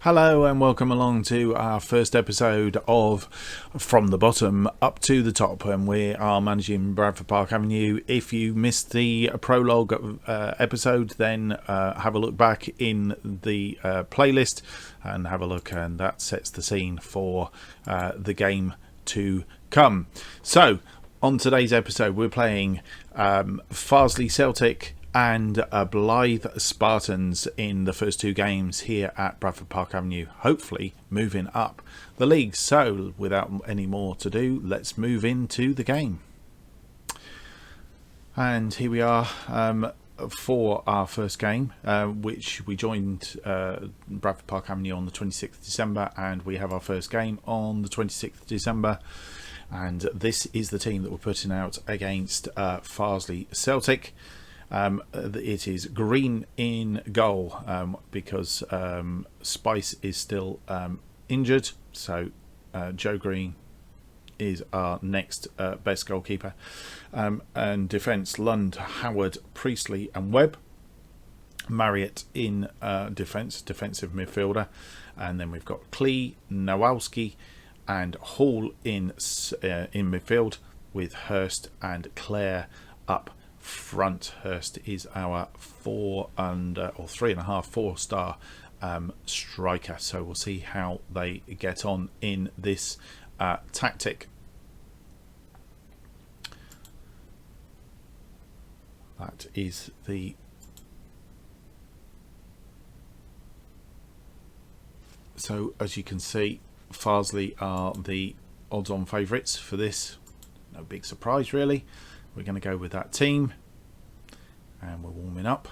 Hello and welcome along to our first episode of From the Bottom Up to the Top, and we are managing Bradford Park Avenue. If you missed the prologue episode, then have a look back in the playlist and have a look, and that sets the scene for the game to come. So on today's episode we're playing Farsley Celtic and Blythe Spartans in the first two games here at Bradford Park Avenue, hopefully moving up the league. So without any more to do, let's move into the game. And here we are for our first game, which we joined Bradford Park Avenue on the 26th of December, and we have our first game on the 26th of December. And this is the team that we're putting out against Farsley Celtic. It is green in goal because Spice is still injured, so Joe Green is our next best goalkeeper, and defence Lund, Howard, Priestley and Webb. Marriott in defensive midfielder, and then we've got Klee, Nowalski and Hall in midfield, with Hurst and Clare up front. Hurst is our 4.5-4-star striker, so we'll see how they get on in this tactic. That is the so as you can see, Farsley are the odds-on favourites for this. No big surprise really. We're going to go with that team, and we're warming up.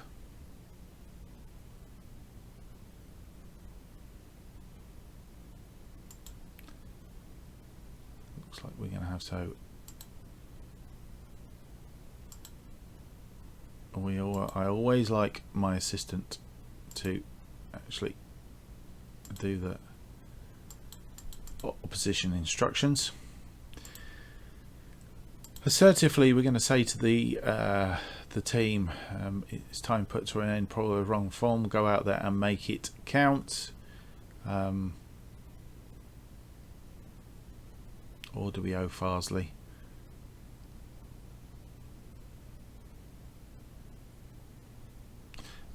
Looks like we're going to have I always like my assistant to actually do the opposition instructions. Assertively, we're going to say to the team, it's time put to an end, probably the wrong form, go out there and make it count. Or do we owe Farsley?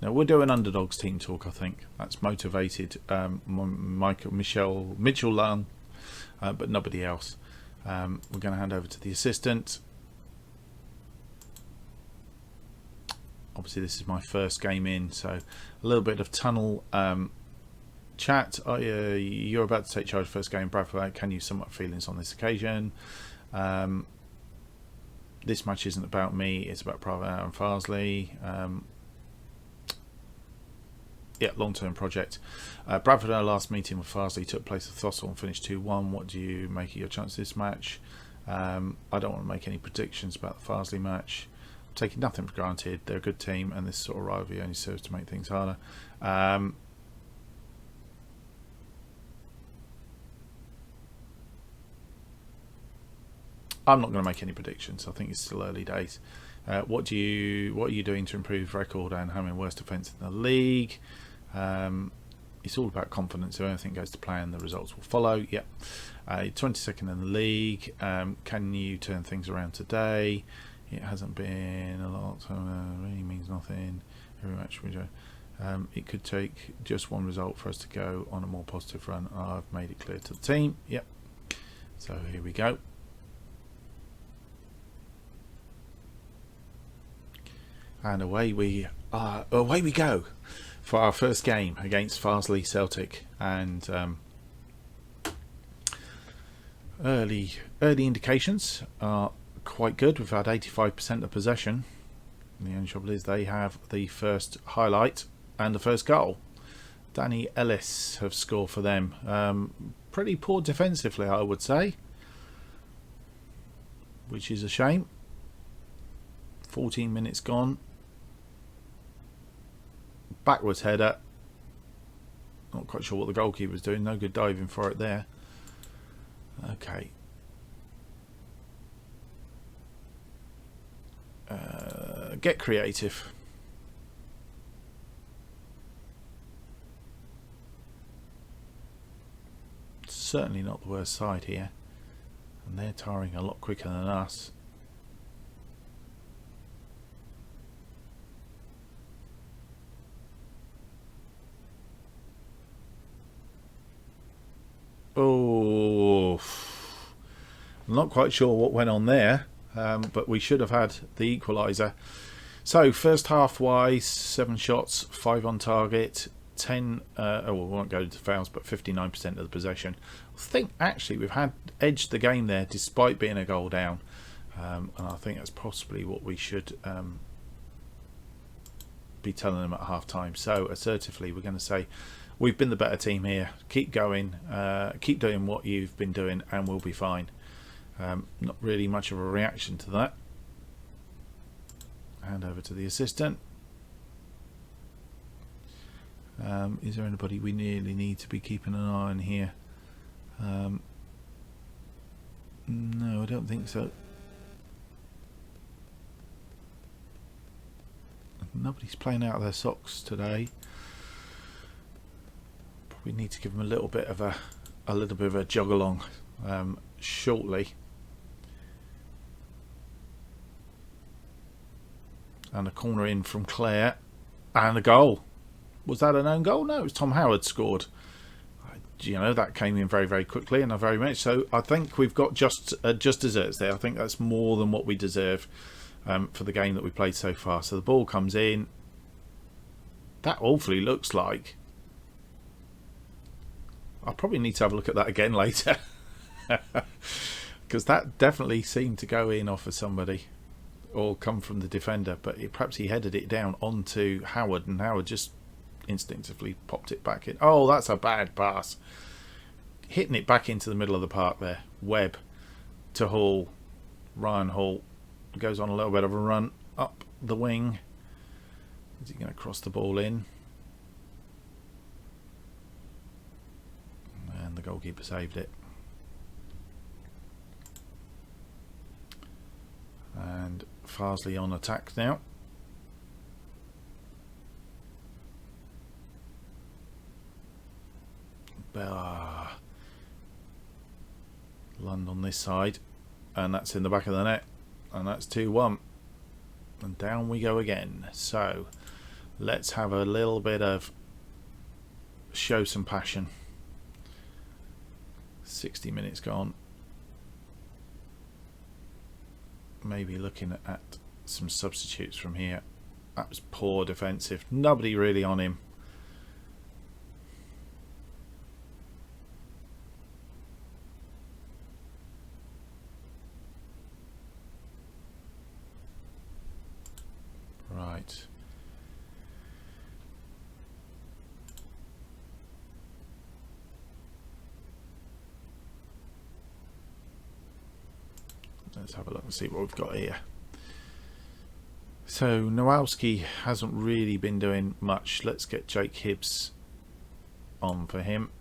Now we'll do an underdogs team talk. I think that's motivated Mitchell Lung, but nobody else. We're going to hand over to the assistant. Obviously this is my first game in, so a little bit of tunnel chat. You're about to take charge of first game, Bradford. Can you sum up feelings on this occasion? This match isn't about me, it's about Private and Farsley. Yeah, long-term project. Bradford, our last meeting with Farsley took place at Thossel and finished 2-1. What do you make of your chance of this match? I don't want to make any predictions about the Farsley match. I'm taking nothing for granted. They're a good team, and this sort of rivalry only serves to make things harder. I'm not going to make any predictions. I think it's still early days. What are you doing to improve record and having worst defence in the league? It's all about confidence. If anything goes to plan, the results will follow. Yep. 22nd in the league. Can you turn things around today? It hasn't been a lot, so it really means nothing. Every match we do. It could take just one result for us to go on a more positive run. I've made it clear to the team. Yep. So here we go. And away we go for our first game against Farsley Celtic. And early indications are quite good. We've had 85% of possession. The only trouble is they have the first highlight and the first goal. Danny Ellis have scored for them. Pretty poor defensively, I would say, which is a shame. 14 minutes gone. Backwards header. Not quite sure what the goalkeeper was doing. No good diving for it there. Okay. Get creative. certainly not the worst side here, and they're tiring a lot quicker than us. Oh, I'm not quite sure what went on there, but we should have had the equaliser. So first half wise, 7 shots, 5 on target, 10, we won't go to fouls, but 59% of the possession. I think actually we've edged the game there despite being a goal down, and I think that's possibly what we should be telling them at half time. So assertively we're going to say, we've been the better team here. Keep going. Keep doing what you've been doing, and we'll be fine. Not really much of a reaction to that. Hand over to the assistant. Is there anybody we really need to be keeping an eye on here? No, I don't think so. Nobody's playing out of their socks today. We need to give them a little bit of a jog along shortly. And a corner in from Claire, and a goal. Was that an own goal? No, it was Tom Howard scored. You know, that came in very, very quickly, and very much so. I think we've got just desserts there. I think that's more than what we deserve for the game that we played so far. So the ball comes in. That awfully looks like. I'll probably need to have a look at that again later, because that definitely seemed to go in off of somebody or come from the defender, but perhaps he headed it down onto Howard, and Howard just instinctively popped it back in. Oh, that's a bad pass. Hitting it back into the middle of the park there. Webb to Hall. Ryan Hall goes on a little bit of a run up the wing. Is he going to cross the ball in? And the goalkeeper saved it. And Farsley on attack now. Lund on this side, and that's in the back of the net, and that's 2-1, and down we go again. So let's have a little bit of show some passion. 60 minutes gone. Maybe looking at some substitutes from here. That was poor defensive. Nobody really on him. Right. Let's have a look and see what we've got here. So Nowalski hasn't really been doing much. Let's get Jake Hibbs on for him.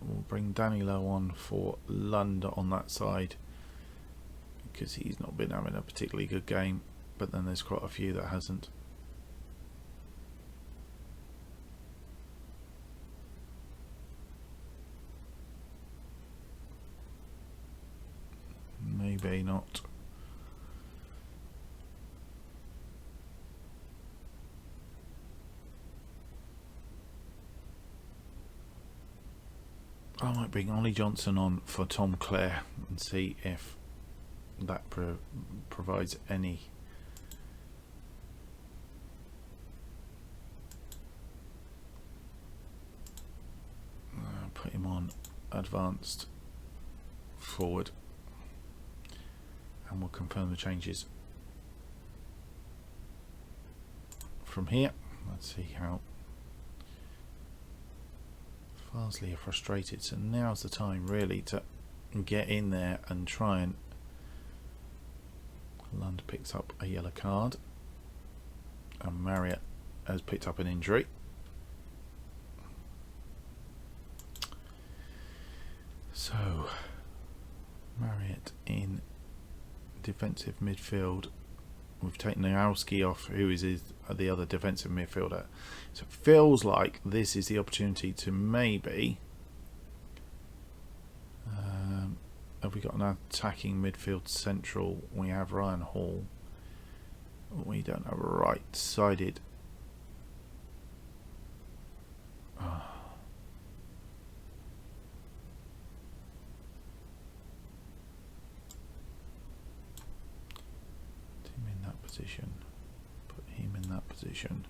We'll bring Danilo on for Lund on that side, because he's not been having a particularly good game, but then there's quite a few that hasn't. Maybe not. I might bring Ollie Johnson on for Tom Clare and see if that provides any put him on advanced forward, and we'll confirm the changes from here. Let's see how Farsley are frustrated, so now's the time really to get in there and try and. Lund picks up a yellow card, and Marriott has picked up an injury. So Marriott in defensive midfield. We've taken Nowalski off, who is the other defensive midfielder. So it feels like this is the opportunity to maybe... have we got an attacking midfield central? We have Ryan Hall. We don't have a right-sided. Position, put him in that position,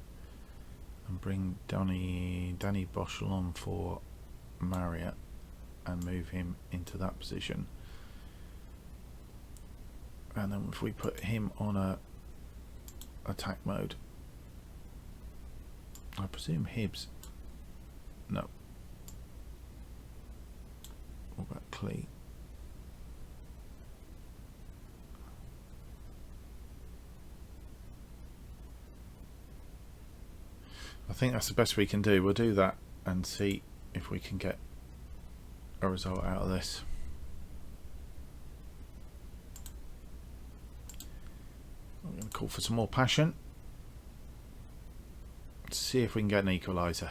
and bring Danny Boschel on for Marriott and move him into that position. And then if we put him on a attack mode, I presume Hibbs. No. What about Clee? I think that's the best we can do. We'll do that and see if we can get a result out of this. I'm going to call for some more passion. Let's see if we can get an equaliser.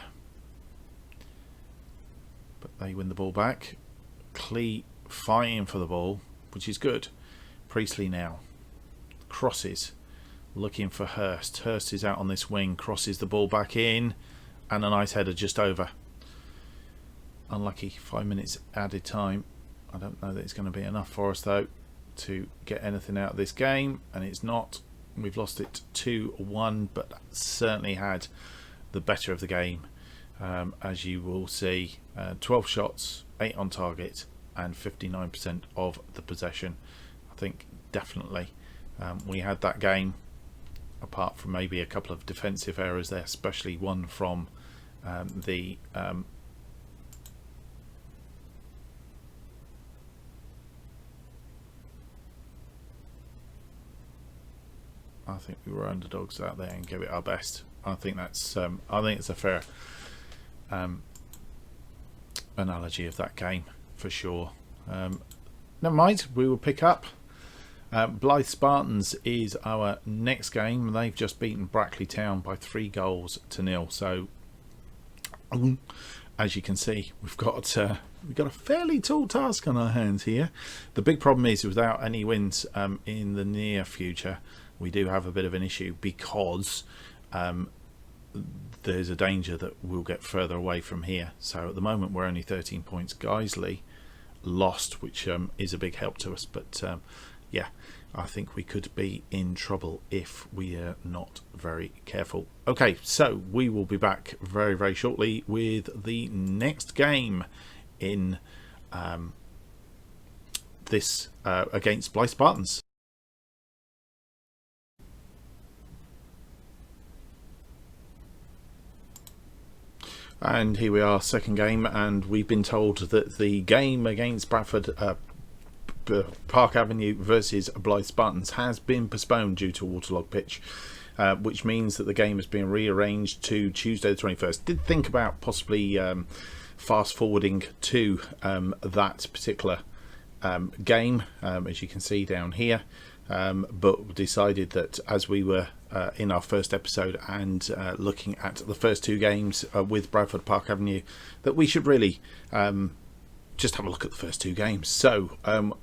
But they win the ball back. Clee fighting for the ball, which is good. Priestley now crosses, looking for Hurst. Hurst is out on this wing, crosses the ball back in, and a nice header just over. Unlucky, 5 minutes added time. I don't know that it's going to be enough for us though to get anything out of this game, and it's not. We've lost it 2-1, but certainly had the better of the game, as you will see. 12 shots, 8 on target, and 59% of the possession. I think definitely we had that game, apart from maybe a couple of defensive errors there, especially one from the I think we were underdogs out there and gave it our best. I think that's I think it's a fair analogy of that game for sure. Never mind, we will pick up. Blythe Spartans is our next game. They've just beaten Brackley Town by 3-0. So as you can see, we've got a fairly tall task on our hands here. The big problem is, without any wins in the near future, we do have a bit of an issue, because there's a danger that we'll get further away from here. So at the moment we're only 13 points. Guiseley lost, which is a big help to us, but yeah, I think we could be in trouble if we are not very careful. Okay, so we will be back very, very shortly with the next game in this against Blythe Spartans. And here we are, second game, and we've been told that the game against Bradford Park Avenue versus Blythe Spartans has been postponed due to a waterlogged pitch, which means that the game has been rearranged to Tuesday the 21st. Did think about possibly fast forwarding to that particular game, as you can see down here, but decided that as we were in our first episode and looking at the first 2 games with Bradford Park Avenue, that we should really just have a look at the first 2 games. So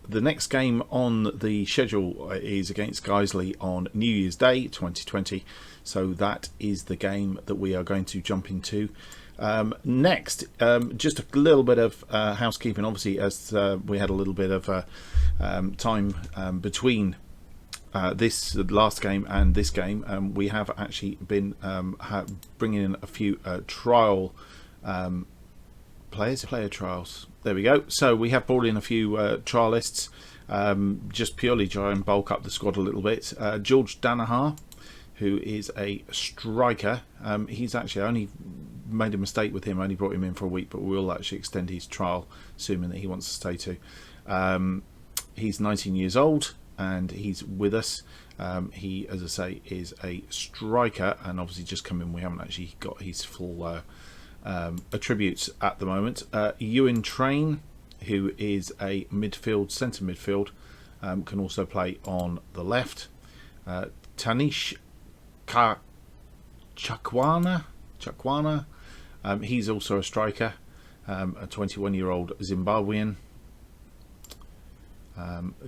the next game on the schedule is against Guiseley on New Year's Day 2020. So that is the game that we are going to jump into next. Just a little bit of housekeeping, obviously, as we had a little bit of time between this last game and this game. We have actually been bringing in a few trial player trials. There we go. So we have brought in a few trialists, just purely try and bulk up the squad a little bit. George Danaher, who is a striker. He's actually only made a mistake with him, only brought him in for a week, but we'll actually extend his trial, assuming that he wants to stay too. He's 19 years old and he's with us. He, as I say, is a striker, and obviously just come in. We haven't actually got his full attributes at the moment. Ewan Train, who is a centre midfield, can also play on the left. Tanish Chakwana, he's also a striker, a 21-year-old Zimbabwean.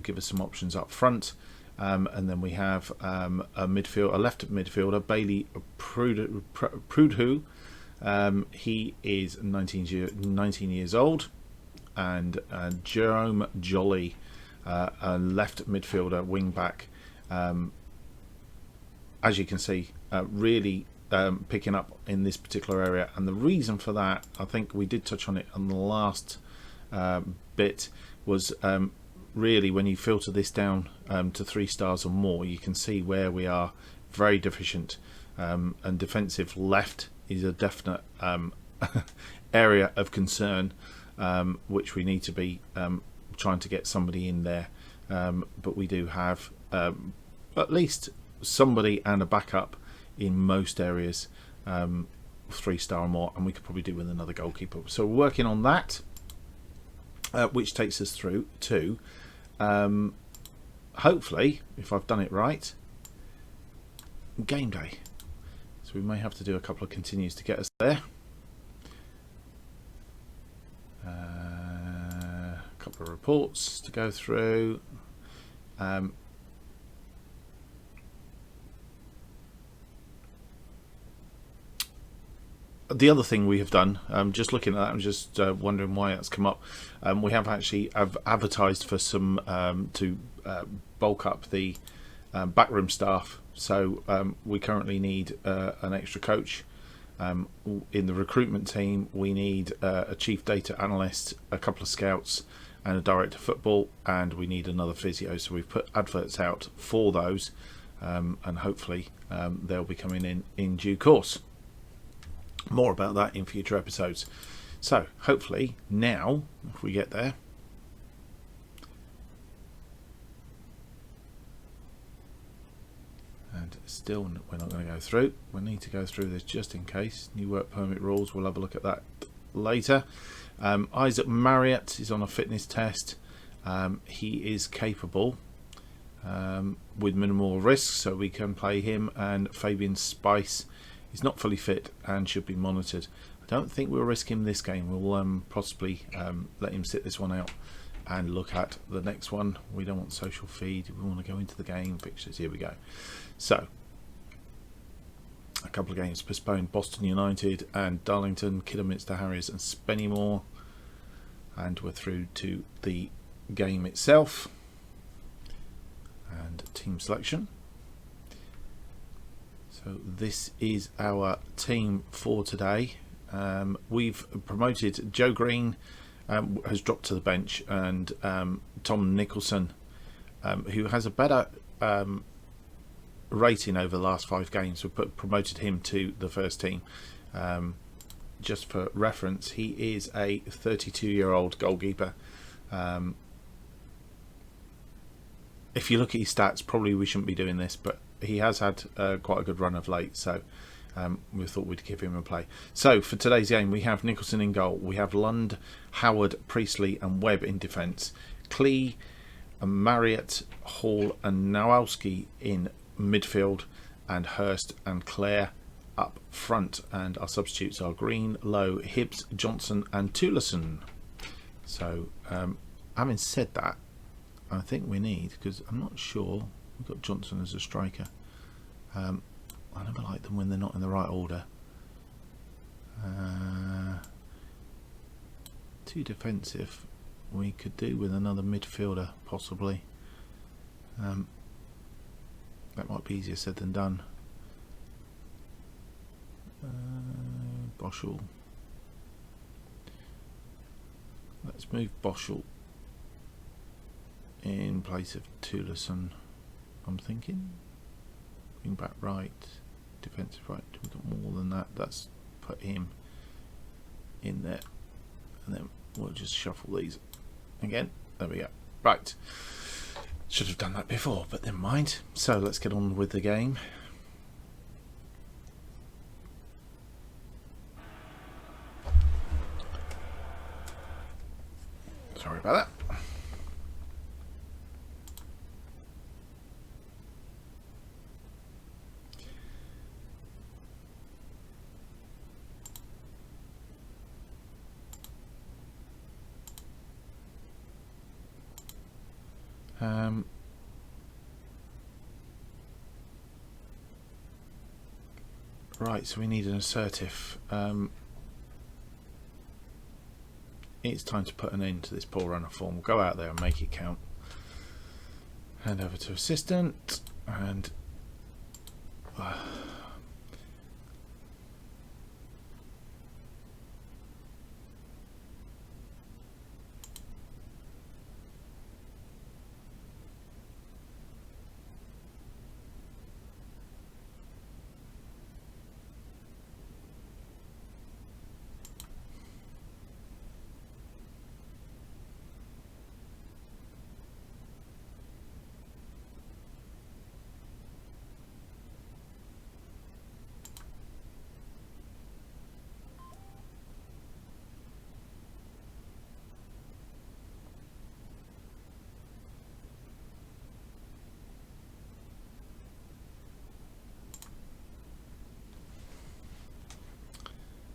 Give us some options up front, and then we have a left midfielder, Bailey Prudhu. He is 19 years old, and Jerome Jolly, a left midfielder, wing back. As you can see, really picking up in this particular area, and the reason for that, I think we did touch on it on the last bit, was really when you filter this down to 3 stars or more, you can see where we are very deficient, and defensive left is a definite area of concern, which we need to be trying to get somebody in there, but we do have at least somebody and a backup in most areas, 3-star or more, and we could probably do with another goalkeeper. So we're working on that, which takes us through to hopefully, if I've done it right, game day. So we may have to do a couple of continues to get us there. A couple of reports to go through. The other thing we have done, just looking at that, I'm just wondering why that's come up. We have actually advertised for some to bulk up the backroom staff. So we currently need an extra coach. In the recruitment team, we need a chief data analyst, a couple of scouts, and a director of football, and we need another physio. So we've put adverts out for those, and hopefully they'll be coming in due course. More about that in future episodes. So hopefully now, if we get there, and still we're not going to go through, we need to go through this just in case. New work permit rules, we'll have a look at that later. Isaac Marriott is on a fitness test. He is capable with minimal risk, so we can play him. And Fabian Spice is not fully fit and should be monitored. I don't think we'll risk him this game. We'll possibly let him sit this one out and look at the next one. We don't want social feed. We want to go into the game fixtures. Here we go. So a couple of games postponed: Boston United and Darlington, Kidderminster Harriers and Spennymoor. And we're through to the game itself and team selection. So this is our team for today. We've promoted Joe Green, has dropped to the bench, and Tom Nicholson, who has a better rating over the last 5 games. We promoted him to the first team. Just for reference, he is a 32-year-old goalkeeper. If you look at his stats, probably we shouldn't be doing this, but he has had quite a good run of late, so we thought we'd give him a play. So for today's game, we have Nicholson in goal, we have Lund, Howard, Priestley and Webb in defence, Clee, Marriott, Hall and Nowalski in midfield, and Hurst and Clare up front. And our substitutes are Green, Lowe, Hibbs, Johnson and Tullerson. So having said that, I think we need, because I'm not sure, we've got Johnson as a striker. I never like them when they're not in the right order. Too defensive. We could do with another midfielder possibly. That might be easier said than done. Boschel. Let's move Boschel in place of Tullerson, I'm thinking. Wing back right, defensive right. We've got more than that. Let's put him in there, and then we'll just shuffle these again. There we go. Right. Should have done that before, but never mind. So let's get on with the game. Sorry about that. Right, so we need an assertive. It's time to put an end to this poor runner form. We'll go out there and make it count. Hand over to assistant and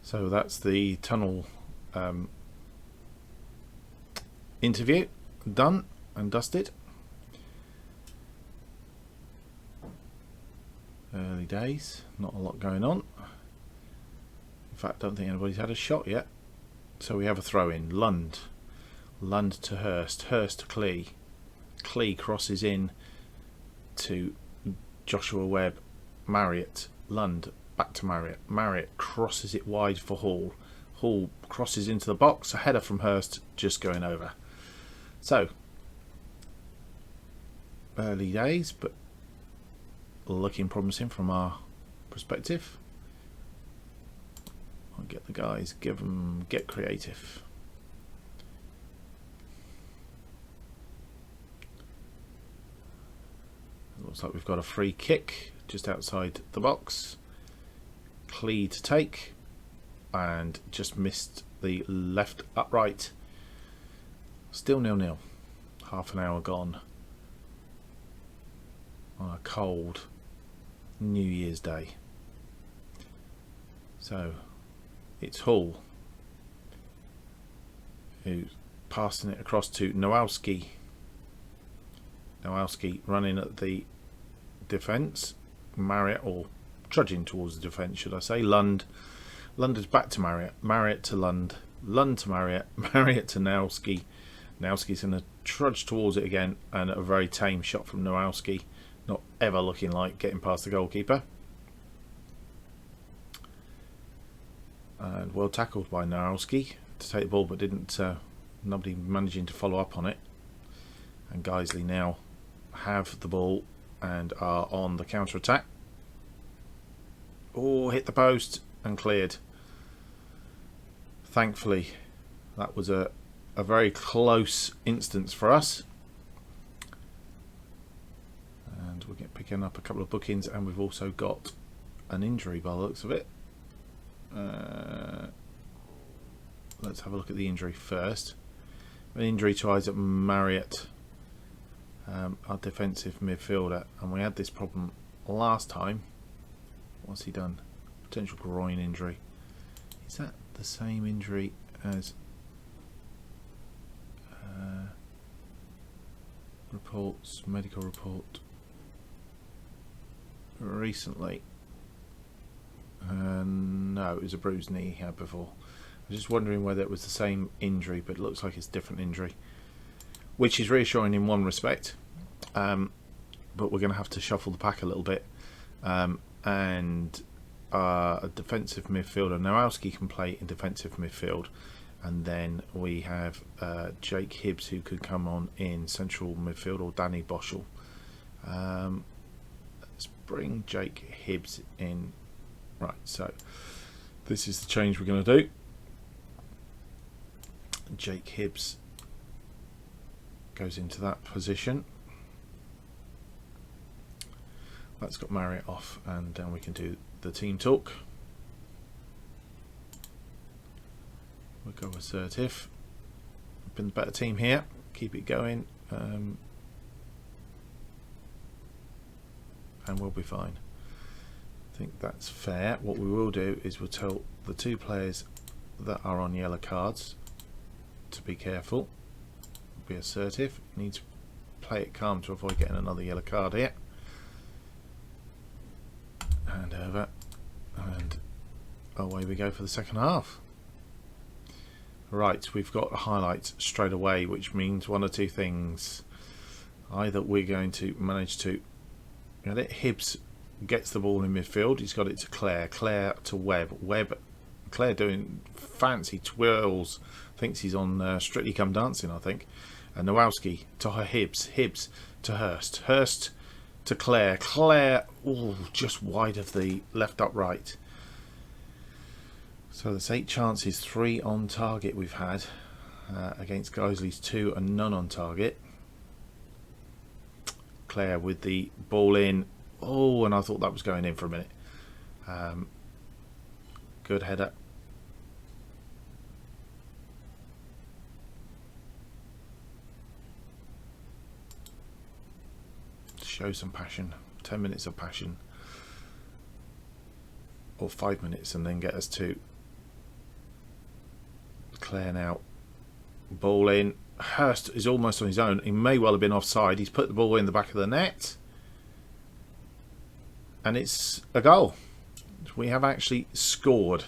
so that's the tunnel interview done and dusted. Early days, not a lot going on. In fact, I don't think anybody's had a shot yet. So we have a throw in. Lund to Hurst, Hurst to Clee. Clee crosses in to Joshua Webb. Marriott, Lund back to Marriott. Marriott crosses it wide for Hall. Hall crosses into the box. A header from Hurst, just going over. So early days, but looking promising from our perspective. I'll get the guys, get creative. Looks like we've got a free kick just outside the box. Clee to take, and just missed the left upright. Still 0-0. Half an hour gone on a cold New Year's Day. So it's Hull who's passing it across to Nowalski. Nowalski running at the defence. Marriott, or trudging towards the defence, should I say. Lund is back to Marriott. Marriott to Lund. Lund to Marriott. Marriott to Nowalski. Nowalski's going to trudge towards it again, and a very tame shot from Nowalski. Not ever looking like getting past the goalkeeper. And well tackled by Nowalski to take the ball, but didn't. Nobody managing to follow up on it. And Guiseley now have the ball and are on the counter attack. Oh, hit the post and cleared. Thankfully, that was a very close instance for us. And we're picking up a couple of bookings, and we've also got an injury by the looks of it. Let's have a look at the injury first. An injury to Isaac Marriott, our defensive midfielder, and we had this problem last time. What's he done? Potential groin injury. Is that the same injury as reports, medical report recently? No, it was a bruised knee he had before. I was just wondering whether it was the same injury, but it looks like it's a different injury, which is reassuring in one respect. But we're going to have to shuffle the pack a little bit. And a defensive midfielder, Nowalski, can play in defensive midfield, and then we have Jake Hibbs, who could come on in central midfield, or Danny Boschel. Let's bring Jake Hibbs in. Right, so this is the change we're going to do. Jake Hibbs goes into that position. That's got Marriott off, and then we can do the team talk. We'll go assertive. been the better team here. Keep it going, and we'll be fine. I think that's fair. What we will do is we'll tell the two players that are on yellow cards to be careful, be assertive. You need to play it calm to avoid getting another yellow card here. Hand over, and away we go for the second half. Right, we've got highlights straight away, which means one or two things. Either we're going to manage to get it. Hibbs gets the ball in midfield. He's got it to Claire. Claire to Webb. Claire doing fancy twirls. Thinks he's on Strictly Come Dancing, I think. And Nowalski to her Hibbs. Hibbs to Hurst. Hurst to Claire. Claire, ooh, just wide of the left upright. So there's 8 chances, 3 on target we've had against Geisley's 2 and none on target. Claire with the ball in. Oh, and I thought that was going in for a minute. Good header. Show some passion. 10 minutes of passion. Or 5 minutes, and then get us to Claire now. Ball in. Hurst is almost on his own. He may well have been offside. He's put the ball in the back of the net. And it's a goal. We have actually scored.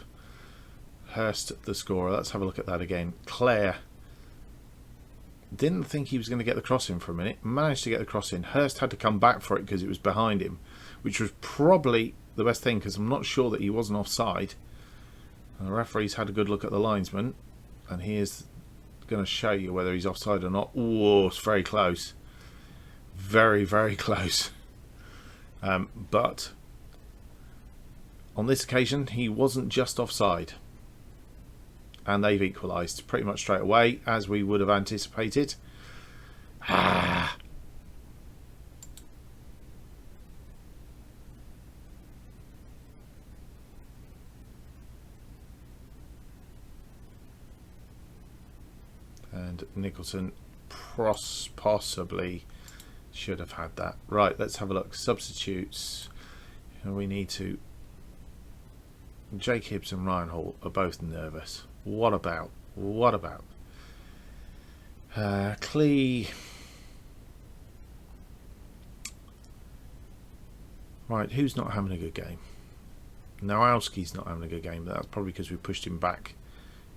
Hurst the scorer. Let's have a look at that again. Claire didn't think he was going to get the cross in for a minute. Managed to get the cross in. Hurst had to come back for it because it was behind him, which was probably the best thing because I'm not sure that he wasn't offside. The referee's had a good look at the linesman, and he is going to show you whether he's offside or not. Oh, it's very close. Very, very close. But on this occasion, he wasn't just offside. And they've equalised pretty much straight away, as we would have anticipated. Ah. And Nicholson possibly should have had that. Right, let's have a look. Substitutes. We need to... Jake Hibbs and Ryan Hall are both nervous. What about? What about? Clee. Right, who's not having a good game? Nowalski's not having a good game, but that's probably because we pushed him back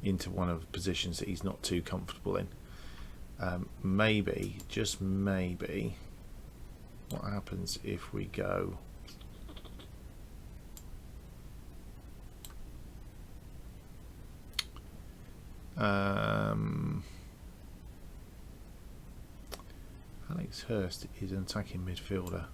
into one of the positions that he's not too comfortable in. Maybe, just maybe, what happens if we go... Alex Hurst is an attacking midfielder.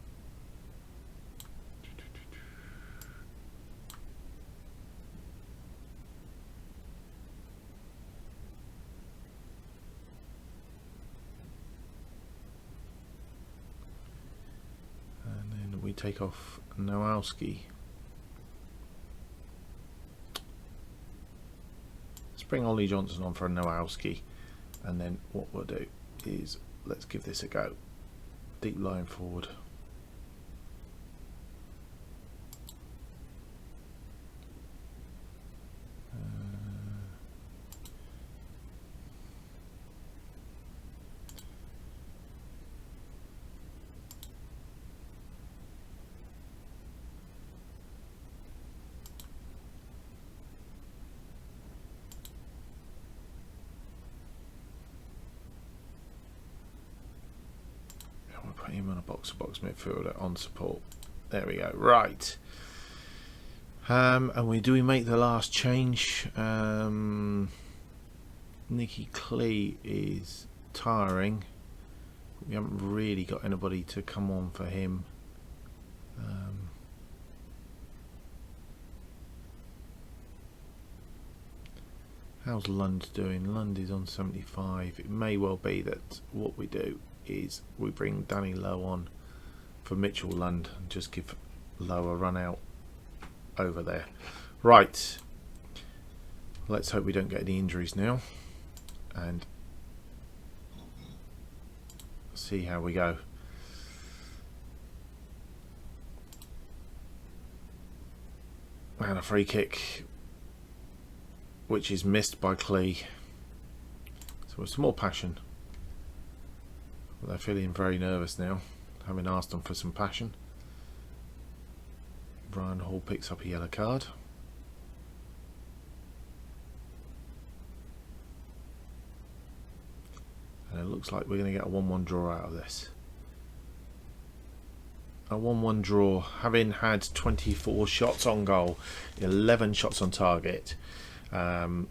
And then we take off Nowalski. Bring Ollie Johnson on for a Nowalski, and then what we'll do is let's give this a go. Deep line forward. Put him on a box-to-box midfielder on support. There we go. Right. And do we make the last change? Nicky Clee is tiring. We haven't really got anybody to come on for him. How's Lund doing? Lund is on 75. It may well be that what we do is we bring Danny Lowe on for Mitchell Lund and just give Lowe a run out over there. Right, let's hope we don't get any injuries now, and see how we go. And a free kick, which is missed by Clee. So it's more passion. But they're feeling very nervous now, having asked them for some passion. Brian Hall picks up a yellow card. And it looks like we're going to get a 1-1 draw out of this. A 1-1 draw, having had 24 shots on goal, 11 shots on target, and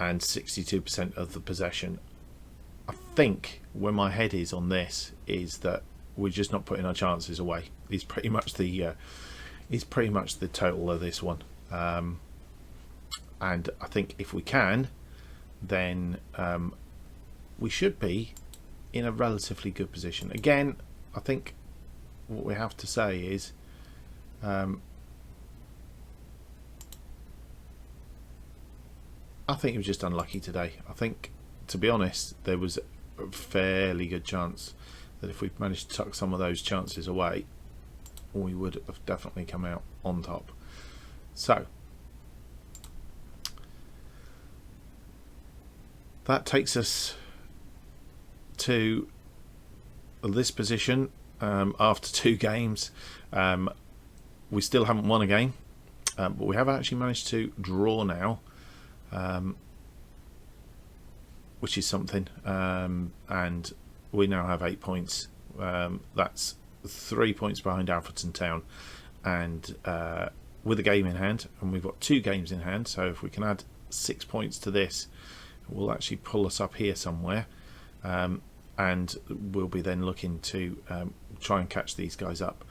62% of the possession. I think where my head is on this is that we're just not putting our chances away. Is pretty much the total of this one. And I think if we can, then we should be in a relatively good position. Again, I think what we have to say is I think it was just unlucky today. I think, to be honest, there was a fairly good chance that if we'd managed to tuck some of those chances away, we would have definitely come out on top. So that takes us to this position after 2 games. We still haven't won a game, but we have actually managed to draw now, which is something, and we now have 8 points. That's 3 points behind Alfreton Town, and with a game in hand, and we've got 2 games in hand, so if we can add 6 points to this, it will actually pull us up here somewhere, and we'll be then looking to try and catch these guys up.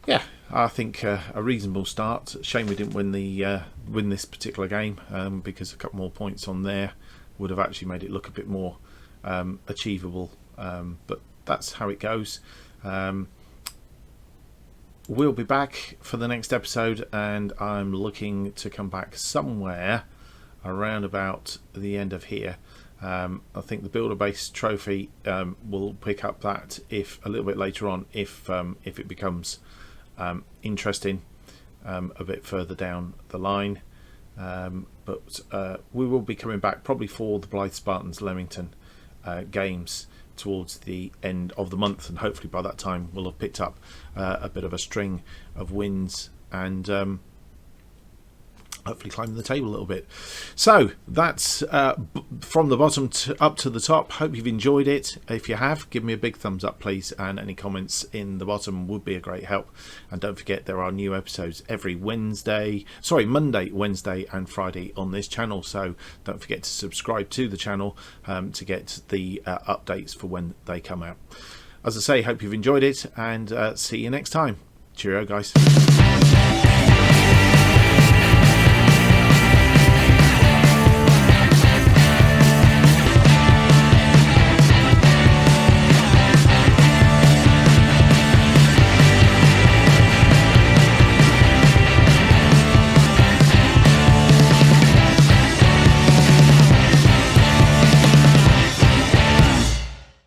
Yeah, I think a reasonable start. Shame we didn't win this particular game, because a couple more points on there would have actually made it look a bit more achievable, but that's how it goes. We'll be back for the next episode, and I'm looking to come back somewhere around about the end of here. I think the Builder Base Trophy will pick up that if a little bit later on, if it becomes interesting a bit further down the line. But we will be coming back probably for the Blythe Spartans Leamington games towards the end of the month, and hopefully by that time we'll have picked up a bit of a string of wins and hopefully climbing the table a little bit. So that's from the bottom up to the top. Hope you've enjoyed it. If you have, give me a big thumbs up please, and any comments in the bottom would be a great help. And don't forget, there are new episodes every Monday, Wednesday and Friday on this channel, so don't forget to subscribe to the channel to get the updates for when they come out. As I say, hope you've enjoyed it, and see you next time. Cheerio guys.